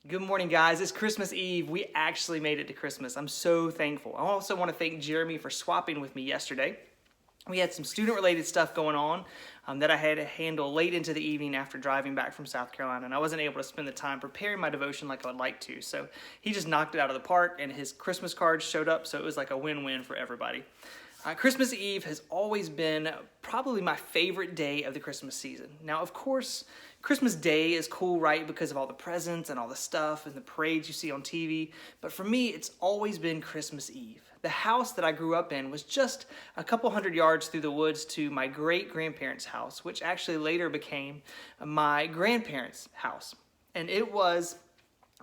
Good morning, guys. It's Christmas Eve. We actually made it to Christmas. I'm so thankful. I also want to thank Jeremy for swapping with me yesterday. We had some student-related stuff going on that I had to handle late into the evening after driving back from South Carolina, and I wasn't able to spend the time preparing my devotion like I would like to. So he just knocked it out of the park, and his Christmas cards showed up, so it was like a win-win for everybody. Christmas Eve has always been probably my favorite day of the Christmas season. Now, of course, Christmas Day is cool, right, because of all the presents and all the stuff and the parades you see on TV. But for me, it's always been Christmas Eve. The house that I grew up in was just a couple hundred yards through the woods to my great-grandparents' house, which actually later became my grandparents' house. And it was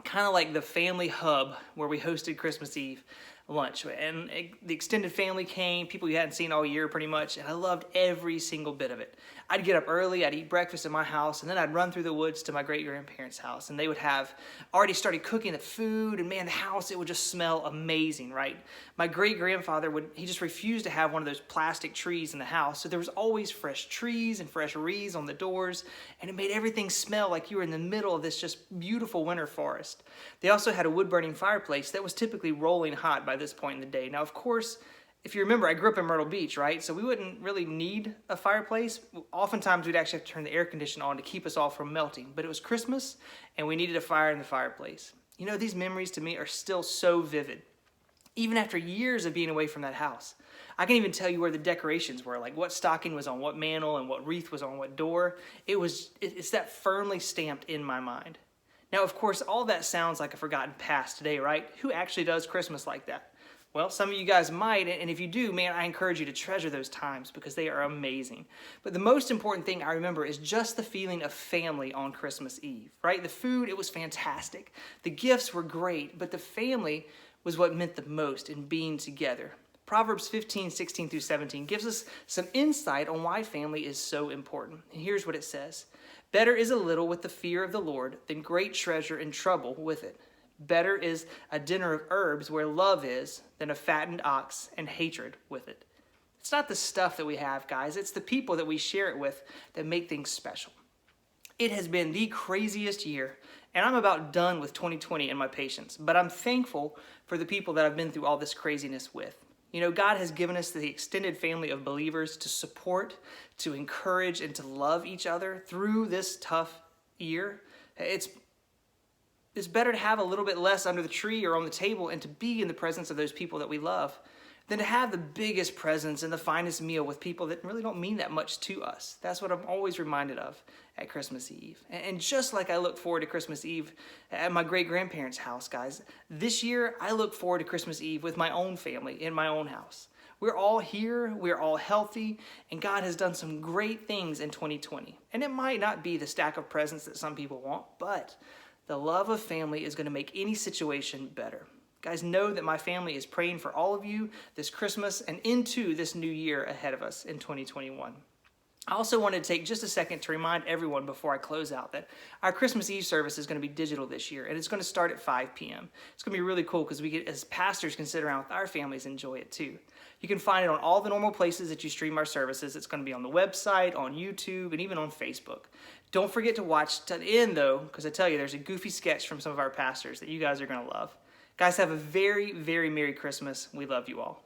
kind of like the family hub where we hosted Christmas Eve lunch, and the extended family came, people you hadn't seen all year pretty much, and I loved every single bit of it. I'd get up early, I'd eat breakfast at my house, and then I'd run through the woods to my great-grandparents' house, and they would have already started cooking the food, and man, the house, it would just smell amazing, right? My great-grandfather he just refused to have one of those plastic trees in the house, so there was always fresh trees and fresh wreaths on the doors, and it made everything smell like you were in the middle of this just beautiful winter forest. They also had a wood-burning fireplace that was typically rolling hot by this point in the day. Now, of course, if you remember, I grew up in Myrtle Beach, right? So we wouldn't really need a fireplace. Oftentimes, we'd actually have to turn the air conditioner on to keep us all from melting. But it was Christmas, and we needed a fire in the fireplace. You know, these memories to me are still so vivid. Even after years of being away from that house. I can even tell you where the decorations were, like what stocking was on what mantle and what wreath was on what door. It's that firmly stamped in my mind. Now, of course, all that sounds like a forgotten past today, right? Who actually does Christmas like that? Well, some of you guys might, and if you do, man, I encourage you to treasure those times because they are amazing. But the most important thing I remember is just the feeling of family on Christmas Eve, right? The food, it was fantastic. The gifts were great, but the family was what meant the most in being together. Proverbs 15:16-17 gives us some insight on why family is so important. And here's what it says. Better is a little with the fear of the Lord than great treasure and trouble with it. Better is a dinner of herbs where love is than a fattened ox and hatred with it. It's not the stuff that we have, guys. It's the people that we share it with that make things special. It has been the craziest year, and I'm about done with 2020 and my patience, but I'm thankful for the people that I've been through all this craziness with. You know, God has given us the extended family of believers to support, to encourage, and to love each other through this tough year. It's better to have a little bit less under the tree or on the table and to be in the presence of those people that we love than to have the biggest presents and the finest meal with people that really don't mean that much to us. That's what I'm always reminded of at Christmas Eve. And just like I look forward to Christmas Eve at my great-grandparents' house, guys, this year I look forward to Christmas Eve with my own family in my own house. We're all here, we're all healthy, and God has done some great things in 2020. And it might not be the stack of presents that some people want, but the love of family is going to make any situation better. Guys, know that my family is praying for all of you this Christmas and into this new year ahead of us in 2021. I also wanted to take just a second to remind everyone before I close out that our Christmas Eve service is going to be digital this year, and it's going to start at 5 p.m. It's going to be really cool because we get, as pastors, can sit around with our families and enjoy it too. You can find it on all the normal places that you stream our services. It's going to be on the website, on YouTube, and even on Facebook. Don't forget to watch to the end, though, because I tell you, there's a goofy sketch from some of our pastors that you guys are going to love. Guys, have a very, very Merry Christmas. We love you all.